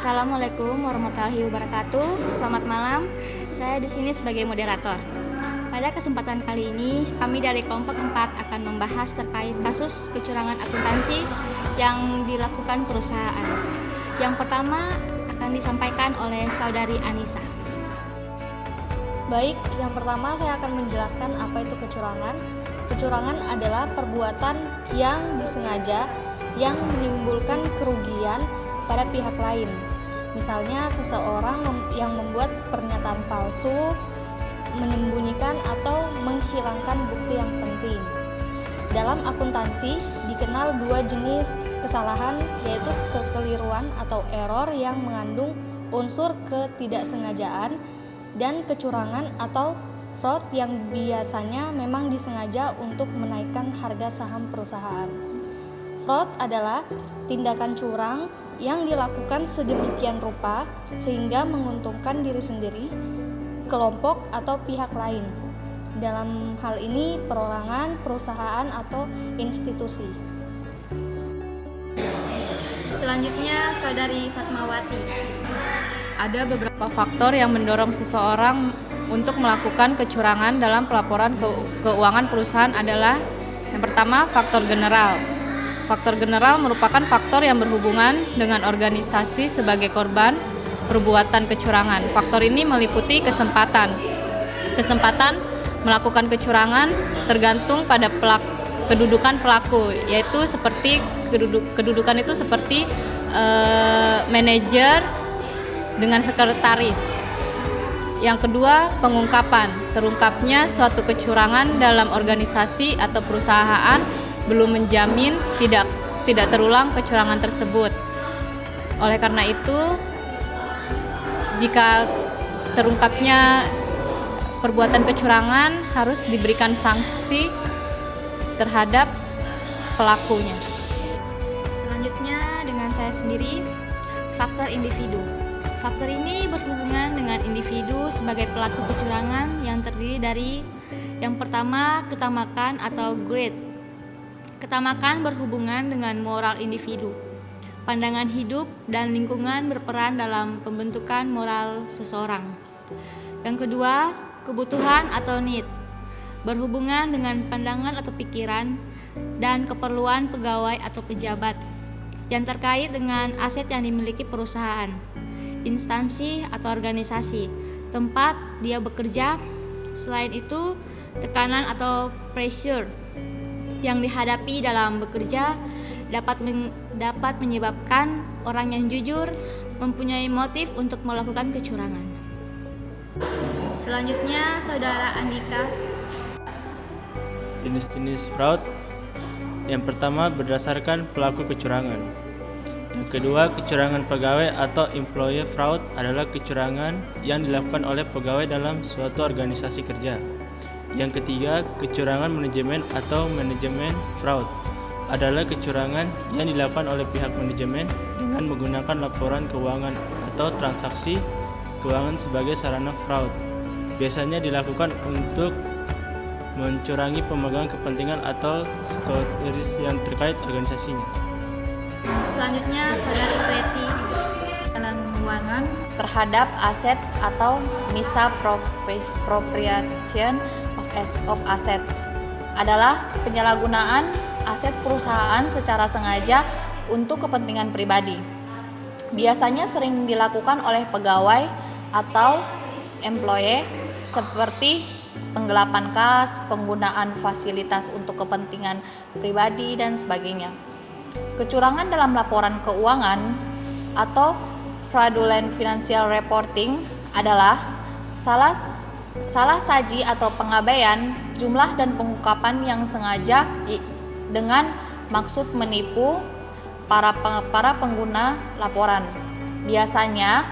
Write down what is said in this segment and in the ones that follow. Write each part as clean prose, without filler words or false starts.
Assalamualaikum warahmatullahi wabarakatuh. Selamat malam. Saya di sini sebagai moderator. Pada kesempatan kali ini, kami dari kelompok 4 akan membahas terkait kasus kecurangan akuntansi yang dilakukan perusahaan. Yang pertama akan disampaikan oleh Saudari Anissa. Baik, yang pertama saya akan menjelaskan apa itu kecurangan. Kecurangan adalah perbuatan yang disengaja yang menimbulkan kerugian pada pihak lain. Misalnya seseorang yang membuat pernyataan palsu, menyembunyikan atau menghilangkan bukti yang penting. Dalam akuntansi dikenal dua jenis kesalahan, yaitu kekeliruan atau error yang mengandung unsur ketidaksengajaan dan kecurangan atau fraud yang biasanya memang disengaja untuk menaikkan harga saham perusahaan. Fraud adalah tindakan curang yang dilakukan sedemikian rupa sehingga menguntungkan diri sendiri, kelompok, atau pihak lain. Dalam hal ini perorangan, perusahaan, atau institusi. Selanjutnya Saudari Fatmawati. Ada beberapa faktor yang mendorong seseorang untuk melakukan kecurangan dalam pelaporan keuangan perusahaan adalah yang pertama, faktor general. Faktor general merupakan faktor yang berhubungan dengan organisasi sebagai korban perbuatan kecurangan. Faktor ini meliputi kesempatan. Kesempatan melakukan kecurangan tergantung pada kedudukan pelaku, yaitu seperti kedudukan itu seperti manajer dengan sekretaris. Yang kedua, pengungkapan. Terungkapnya suatu kecurangan dalam organisasi atau perusahaan belum menjamin tidak terulang kecurangan tersebut. Oleh karena itu, jika terungkapnya perbuatan kecurangan harus diberikan sanksi terhadap pelakunya. Selanjutnya dengan saya sendiri, faktor individu. Faktor ini berhubungan dengan individu sebagai pelaku kecurangan yang terdiri dari yang pertama, ketamakan atau grade. Ketamakan berhubungan dengan moral individu. Pandangan hidup dan lingkungan berperan dalam pembentukan moral seseorang. Yang kedua, kebutuhan atau need. Berhubungan dengan pandangan atau pikiran dan keperluan pegawai atau pejabat yang terkait dengan aset yang dimiliki perusahaan, instansi atau organisasi, tempat dia bekerja. Selain itu, tekanan atau pressure yang dihadapi dalam bekerja dapat menyebabkan orang yang jujur mempunyai motif untuk melakukan kecurangan. Selanjutnya, Saudara Andika. Jenis-jenis fraud. Yang pertama, berdasarkan pelaku kecurangan. Yang kedua, kecurangan pegawai atau employee fraud adalah kecurangan yang dilakukan oleh pegawai dalam suatu organisasi kerja. Yang ketiga, kecurangan manajemen atau manajemen fraud adalah kecurangan yang dilakukan oleh pihak manajemen dengan menggunakan laporan keuangan atau transaksi keuangan sebagai sarana fraud. Biasanya dilakukan untuk mencurangi pemegang kepentingan atau sekretaris yang terkait organisasinya. Selanjutnya, Saudari Preti. Dalam keuangan terhadap aset atau misappropriation of assets adalah penyalahgunaan aset perusahaan secara sengaja untuk kepentingan pribadi. Biasanya sering dilakukan oleh pegawai atau employee seperti penggelapan kas, penggunaan fasilitas untuk kepentingan pribadi, dan sebagainya. Kecurangan dalam laporan keuangan atau fraudulent financial reporting adalah salah saji atau pengabaian jumlah dan pengungkapan yang sengaja dengan maksud menipu para pengguna laporan. Biasanya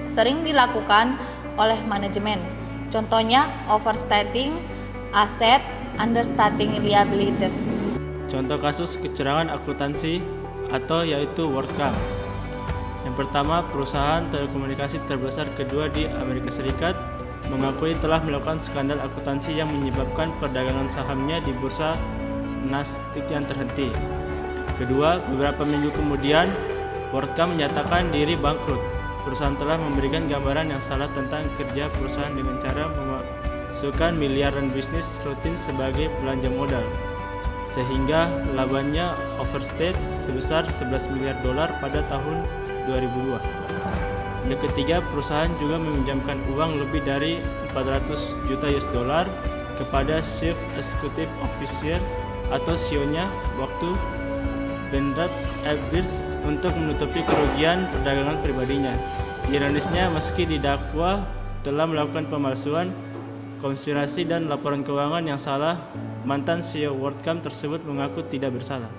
sering dilakukan oleh manajemen. Contohnya overstating asset, understating liabilities. Contoh kasus kecurangan akuntansi atau yaitu WorldCom. Yang pertama, perusahaan telekomunikasi terbesar kedua di Amerika Serikat mengakui telah melakukan skandal akuntansi yang menyebabkan perdagangan sahamnya di bursa Nasdaq yang terhenti. Kedua, beberapa minggu kemudian WorldCom menyatakan diri bangkrut. Perusahaan telah memberikan gambaran yang salah tentang kerja perusahaan dengan cara memasukkan miliaran bisnis rutin sebagai belanja modal, sehingga labannya overstate sebesar 11 miliar dolar pada tahun 2002. Yang ketiga, perusahaan juga meminjamkan uang lebih dari 400 juta US dollar kepada Chief Executive Officer atau CEO-nya waktu Bernard Abyss untuk menutupi kerugian perdagangan pribadinya. Ironisnya, meski didakwa telah melakukan pemalsuan, konspirasi dan laporan keuangan yang salah, mantan CEO WorldCom tersebut mengaku tidak bersalah.